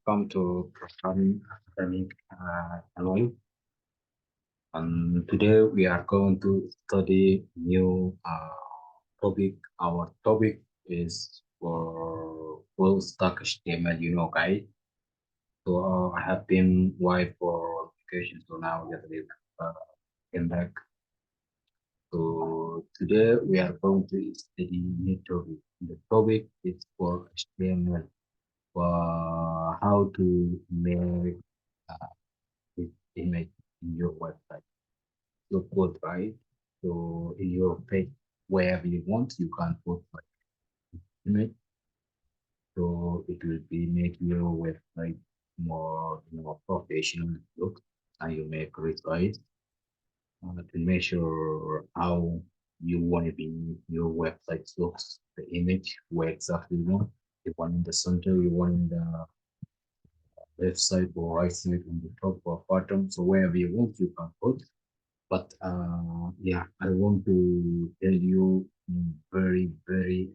Welcome to Programming Academic Alloy. And today we are going to study new topic. Our topic is for full stack HTML, guys. So I have been away for vacation, so now that we uh, came back. So today we are going to study new topic. The topic is for HTML. How to make this image in your website. So code, right? So in your page, wherever you want, you can put like image. So it will be make your website more, professional look, and you make results to measure how you want to be your website looks. The image where exactly you want. You want in the center, you want in the left side or right side on the top or bottom. So wherever you want, you can put. But yeah, I want to tell you in very, very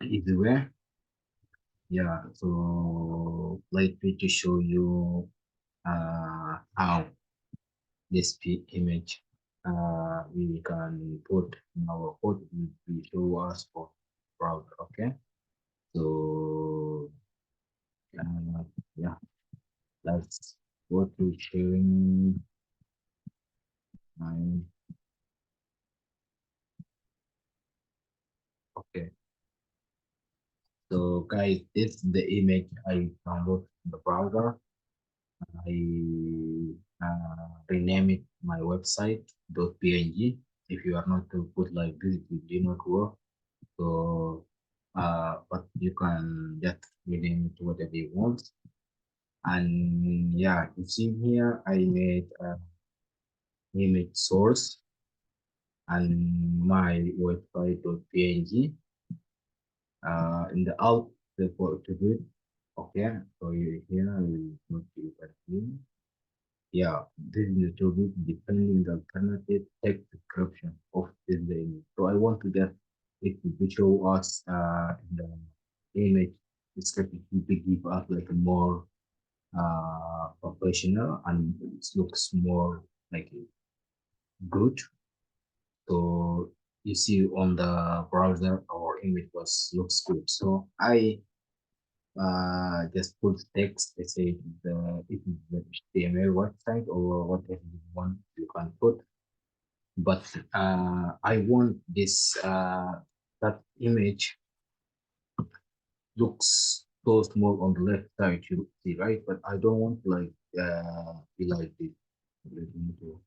easy way. Yeah, so let me to show you how this image we can put in our code. We show us for browser. Okay, so yeah, let's go to sharing my. Okay, so guys, this is the image I download from the browser. I rename it my website .png. If you are not to put like this, it will not work. So, but you can just rename it whatever you want. And yeah, you see here, I made image source and my website .png. In the out to do it. Okay, so you here I will go to that. Yeah, this is the topic depending the alternative text description of this image. So I want to get it to show us in the image description to give us like a more professional and it looks more like good. So you see on the browser our image was looks good. So I just put text. Let's say it is the HTML website or whatever you want you can put. But I want this that image looks so small on the left side, you see, right? But I don't want like be like this. Let me do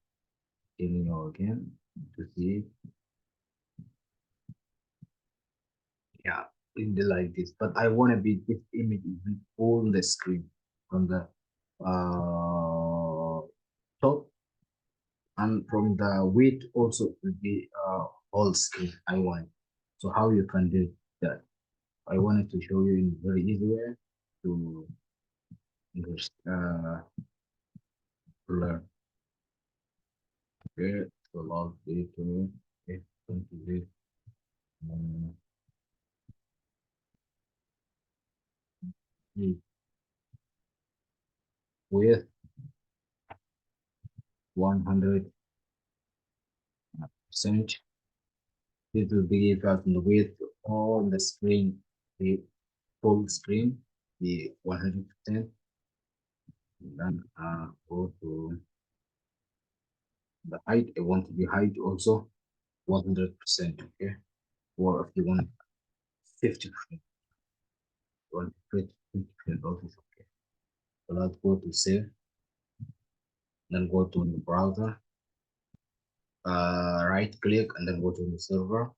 again to see. Yeah, in the like this. But I want to be this image is on the screen from the top and from the width also will be all screen I want. So how you can do that? I wanted to show you in very easy way to learn. Okay, so log it to me. Okay, going to this um, with 100%. This will be got the width on the screen, the full screen, the 100%. Then go to the height. I want to be height also 100%. Okay, or if you want 50%, you want 50% also is okay. So let's go to save, then go to the browser, right click, and then go to the server.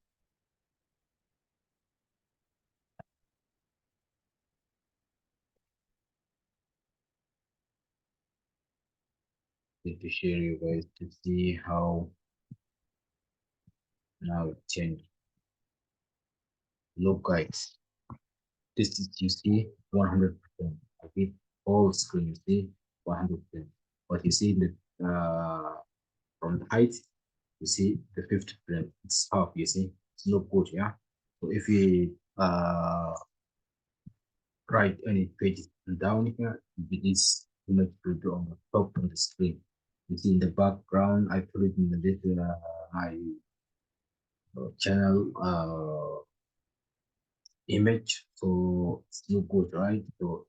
Need to share you guys to see how now it changed. Look, guys, this is you see 100%. I did all screen, you see 100%. But you see the from the height, you see the 50%. It's half, you see. It's not good, yeah. So if we write any pages down here. This image will be on the top of the screen. You see in the background, I put it in the little my channel image, so it's no good, right? So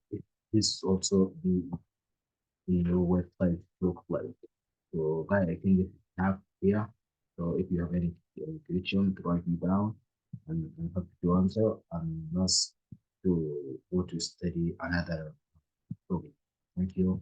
this also be in your website look like. So guys, I think this is enough here. So if you have any question, write me down, and I'm happy to answer. And not to go to study another topic. Thank you.